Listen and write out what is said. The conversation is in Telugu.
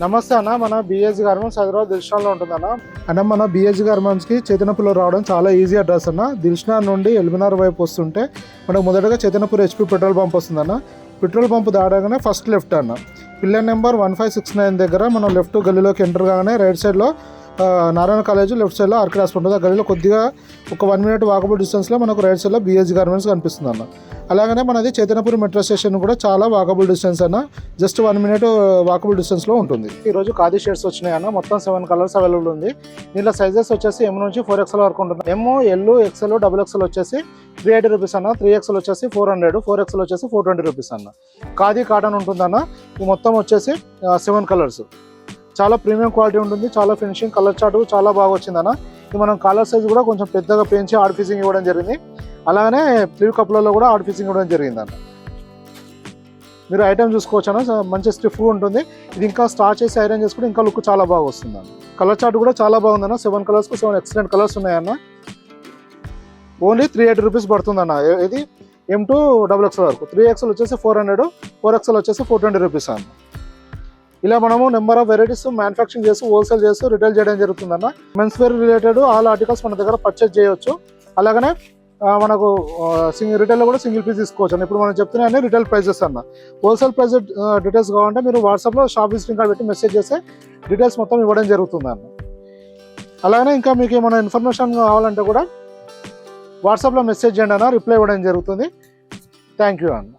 నమస్తే అన్న, మన బిఎస్ గార్మెంట్స్ హైదరాబాద్ దిల్షనాలో ఉంటుందన్న. అన్న మన బిఎస్ గార్మెంట్స్కి చైతన్యపూర్లో రావడం చాలా ఈజీ అడ్రస్ అన్న. దిల్షనా నుండి ఎల్బినార్ వైపు వస్తుంటే మనకు మొదటగా చైతన్యపూర్ హెచ్పి పెట్రోల్ పంప్ వస్తుందన్న. పెట్రోల్ పంప్ దాడగానే ఫస్ట్ లెఫ్ట్ అన్న. పిల్లర్ నెంబర్ 1569 దగ్గర మనం లెఫ్ట్ గల్లీలోకి ఎంటర్ కాగానే రైట్ సైడ్లో నారాయణ కాలేజ్, లెఫ్ట్ సైడ్లో ఆర్కే హాస్పిటల్ ఉంటుంది. ఆ గల్లీలో కొద్దిగా ఒక 1 మినిట్ వాకబుల్ డిస్టెన్స్లో మనకు రైట్ సైడ్లో బిఎస్ గార్మెంట్స్ కనిపిస్తుంది అన్న. అలాగనే మనది చైతన్యపూర్ మెట్రో స్టేషన్ కూడా చాలా వాకబుల్ డిస్టెన్స్ అన్న. జస్ట్ 1 మినిట్ వాకబుల్ డిస్టెన్స్లో ఉంటుంది. ఈరోజు ఖాదీ షర్ట్స్ వచ్చినాయి అన్న. మొత్తం 7 కలర్స్ అవైలబుల్ ఉంది. దీంట్లో సైజెస్ వచ్చేసి M నుంచి 4XL వరకు ఉంటుంది. M, L, XL, XXL వచ్చేసి 380 రూపీస్ అన్న. 3XL వచ్చేసి 400, 4XL వచ్చేసి 420 రూపీస్ అన్న. ఖాదీ కాటన్ ఉంటుందన్న. ఈ మొత్తం వచ్చేసి 7 కలర్స్. చాలా ప్రీమియం క్వాలిటీ ఉంటుంది. చాలా ఫినిషింగ్, కలర్ చార్ట్ చాలా బాగా వచ్చిందన్న. ఇది మనం కాలర్ సైజ్ కూడా కొంచెం పెద్దగా పెంచి ఆర్ట్ ఫినిషింగ్ ఇవ్వడం జరిగింది. అలాగనే ఫ్లీవ్ కప్లలో కూడా ఆర్ట్ ఫినిషింగ్ ఇవ్వడం జరిగిందన్న. మీరు ఐటమ్ చూసుకోవచ్చు అన్న, మంచి స్టిఫ్ ఉంటుంది. ఇది ఇంకా స్టార్ట్ చేసి ఐరన్ చేసుకుంటే ఇంకా లుక్ చాలా బాగా వస్తుంది అన్న. కలర్ చార్ట్ కూడా చాలా బాగుందన్న. 7 కలర్స్కు 7 ఎక్సలెంట్ కలర్స్ ఉన్నాయన్న. ఓన్లీ 380 రూపీస్ పడుతుందన్న. ఇది M to XXL వరకు. 3XL వచ్చేసి 400, 4XL వచ్చేసి 420 రూపీస్ అన్న. ఇలా మనము నెంబర్ ఆఫ్ వెరైటీస్ మ్యానుఫ్యాక్చరింగ్ చేసి హోల్సేల్ చేస్తూ రిటైల్ చేయడం జరుగుతుందన్న. Men's wear related all articles మన దగ్గర పర్చేజ్ చేయొచ్చు. అలాగనే మనకు రిటైల్లో కూడా సింగిల్ పీస్ తీసుకోవచ్చు అన్న. ఇప్పుడు మనం చెప్తున్నాయని రిటైల్ ప్రైజెస్ అన్న. హోల్సేల్ ప్రైస్ డీటెయిల్స్ కావాలంటే మీరు వాట్సాప్లో షాప్ విజిటింగ్ కార్డ్ పెట్టి మెసేజ్ చేస్తే డీటెయిల్స్ మొత్తం ఇవ్వడం జరుగుతుంది అన్న. అలాగనే ఇంకా మీకు ఏమైనా ఇన్ఫర్మేషన్ కావాలంటే కూడా వాట్సాప్లో మెసేజ్ చేయండి అన్న, రిప్లై ఇవ్వడం జరుగుతుంది. థ్యాంక్ యూ అన్న.